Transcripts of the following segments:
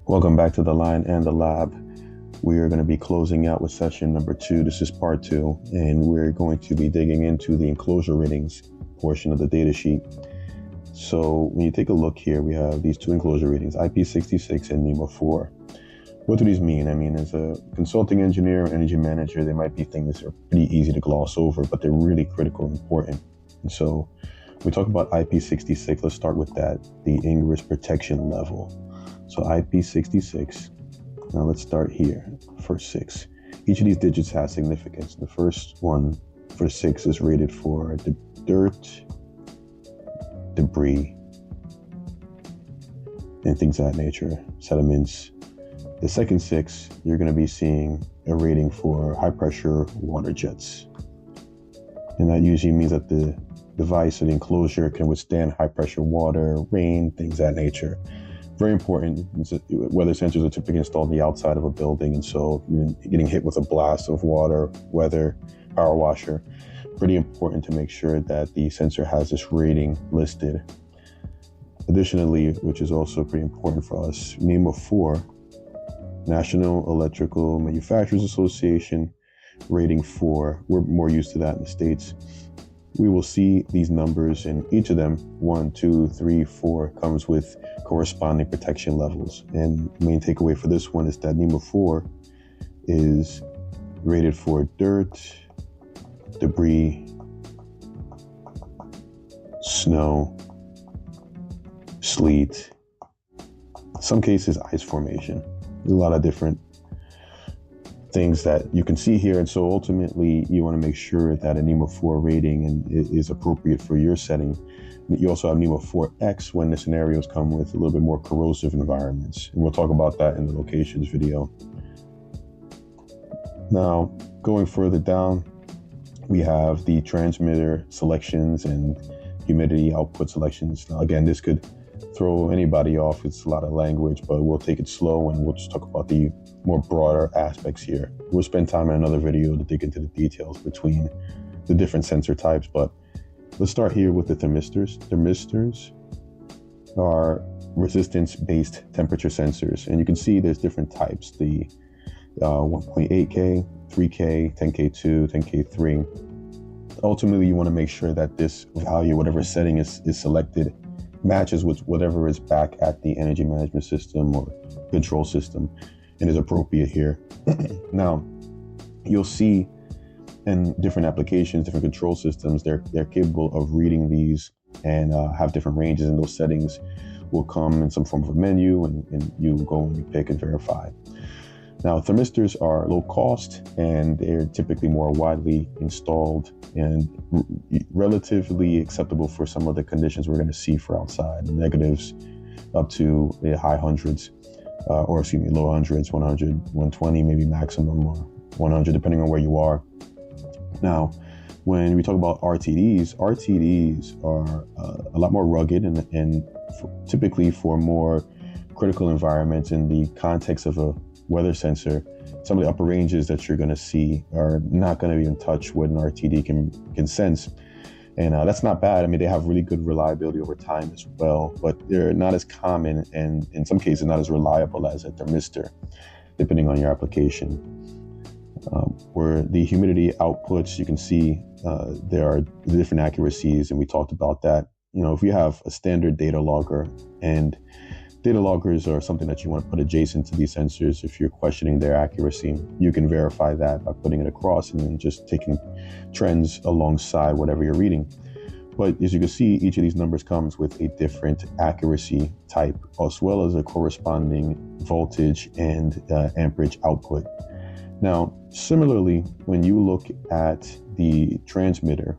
Welcome back to the line and the lab. We are going to be closing out with session number 2. This is part 2, and we're going to be digging into the enclosure readings portion of the data sheet. So when you take a look here, we have these two enclosure readings, IP66 and NEMA 4. What do these mean? I mean, as a consulting engineer or energy manager, there might be things that are pretty easy to gloss over, but they're really critical and important. And so we talk about IP66. Let's start with that, the ingress protection level. So IP66, now let's start here, first 6. Each of these digits has significance. The first one for 6 is rated for dirt, debris, and things of that nature, sediments. The second 6, you're going to be seeing a rating for high pressure water jets. And that usually means that the device or the enclosure can withstand high pressure water, rain, things of that nature. Very important. Weather sensors are typically installed on the outside of a building, and so getting hit with a blast of water, weather, power washer, pretty important to make sure that the sensor has this rating listed. Additionally, which is also pretty important for us, NEMA 4, National Electrical Manufacturers Association, rating 4. We're more used to that in the States. We will see these numbers, and each of them, 1, 2, 3, 4, comes with corresponding protection levels. And the main takeaway for this one is that NEMA 4 is rated for dirt, debris, snow, sleet, in some cases ice formation. There's a lot of different things that you can see here, and so ultimately you want to make sure that a NEMA 4 rating is appropriate for your setting. You also have NEMA 4X when the scenarios come with a little bit more corrosive environments, and we'll talk about that in the locations video. Now, going further down, we have the transmitter selections and humidity output selections. Now, again, this could throw anybody off. It's a lot of language, but we'll take it slow and we'll just talk about the more broader aspects here. We'll spend time in another video to dig into the details between the different sensor types, but let's start here with the thermistors. Thermistors are resistance-based temperature sensors, and you can see there's different types, the 1.8K, 3K, 10K2, 10K3. Ultimately, you want to make sure that this value, whatever setting is selected, matches with whatever is back at the energy management system or control system and is appropriate here. Now, you'll see in different applications, different control systems, they're capable of reading these and have different ranges, and those settings will come in some form of a menu, and you go and you pick and verify. Now, thermistors are low cost, and they're typically more widely installed and relatively acceptable for some of the conditions we're going to see for outside, negatives up to the high hundreds, low hundreds, 100, 120, maybe maximum, or 100, depending on where you are. Now, when we talk about RTDs are a lot more rugged and typically for more critical environments in the context of a weather sensor. Some of the upper ranges that you're going to see are not going to be in touch with an RTD can sense. And that's not bad. I mean, they have really good reliability over time as well, but they're not as common and in some cases not as reliable as a thermistor, depending on your application. Where the humidity outputs, you can see there are different accuracies, and we talked about that. You know, if you have a standard data logger, and data loggers are something that you want to put adjacent to these sensors. If you're questioning their accuracy, you can verify that by putting it across and then just taking trends alongside whatever you're reading. But as you can see, each of these numbers comes with a different accuracy type, as well as a corresponding voltage and amperage output. Now, similarly, when you look at the transmitter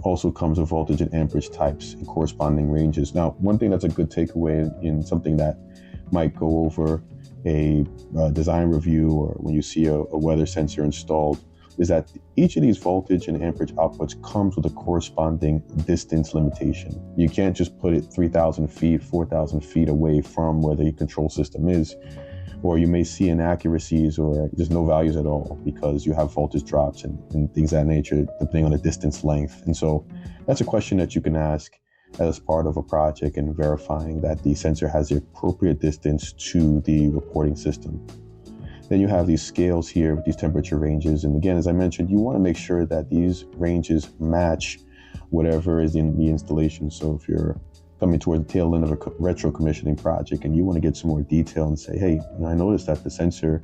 also comes with voltage and amperage types and corresponding ranges. Now, one thing that's a good takeaway in something that might go over a design review or when you see a weather sensor installed is that each of these voltage and amperage outputs comes with a corresponding distance limitation. You can't just put it 3,000 feet, 4,000 feet away from where the control system is, or you may see inaccuracies or just no values at all because you have voltage drops and things of that nature, depending on the distance length. And so that's a question that you can ask as part of a project and verifying that the sensor has the appropriate distance to the reporting system. Then you have these scales here with these temperature ranges. And again, as I mentioned, you want to make sure that these ranges match whatever is in the installation. So if you're coming toward the tail end of a retro commissioning project and you want to get some more detail and say, hey, I noticed that the sensor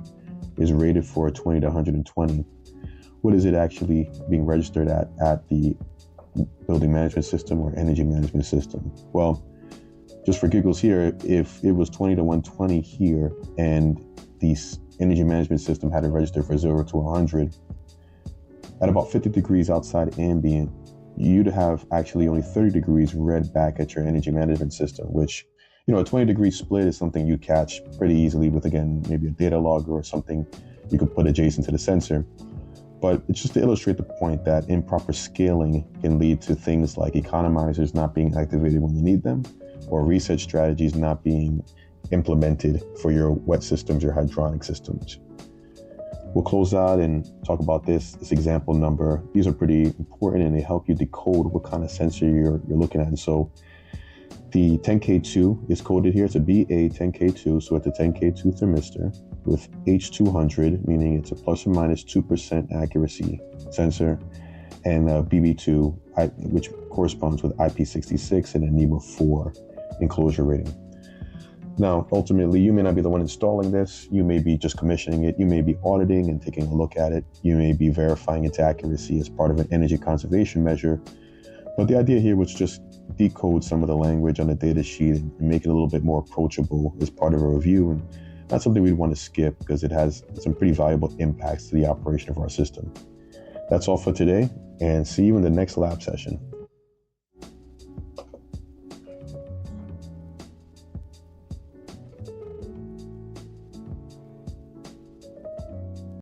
is rated for 20 to 120. What is it actually being registered at the building management system or energy management system? Well, just for giggles here, if it was 20 to 120 here and the energy management system had it registered for 0 to 100, at about 50 degrees outside ambient, you'd have actually only 30 degrees read back at your energy management system, which, a 20-degree split is something you catch pretty easily with, again, maybe a data logger or something you could put adjacent to the sensor. But it's just to illustrate the point that improper scaling can lead to things like economizers not being activated when you need them, or reset strategies not being implemented for your wet systems, your hydronic systems. We'll close out and talk about this example number. These are pretty important and they help you decode what kind of sensor you're looking at. And so the 10K2 is coded here. It's a BA10K2, so it's a 10K2 thermistor with H200, meaning it's a plus or minus 2% accuracy sensor, and BB2, which corresponds with IP66 and a NEMA 4 enclosure rating. Now, ultimately, you may not be the one installing this. You may be just commissioning it. You may be auditing and taking a look at it. You may be verifying its accuracy as part of an energy conservation measure. But the idea here was just decode some of the language on the data sheet and make it a little bit more approachable as part of a review. And that's something we'd want to skip because it has some pretty valuable impacts to the operation of our system. That's all for today, and see you in the next lab session.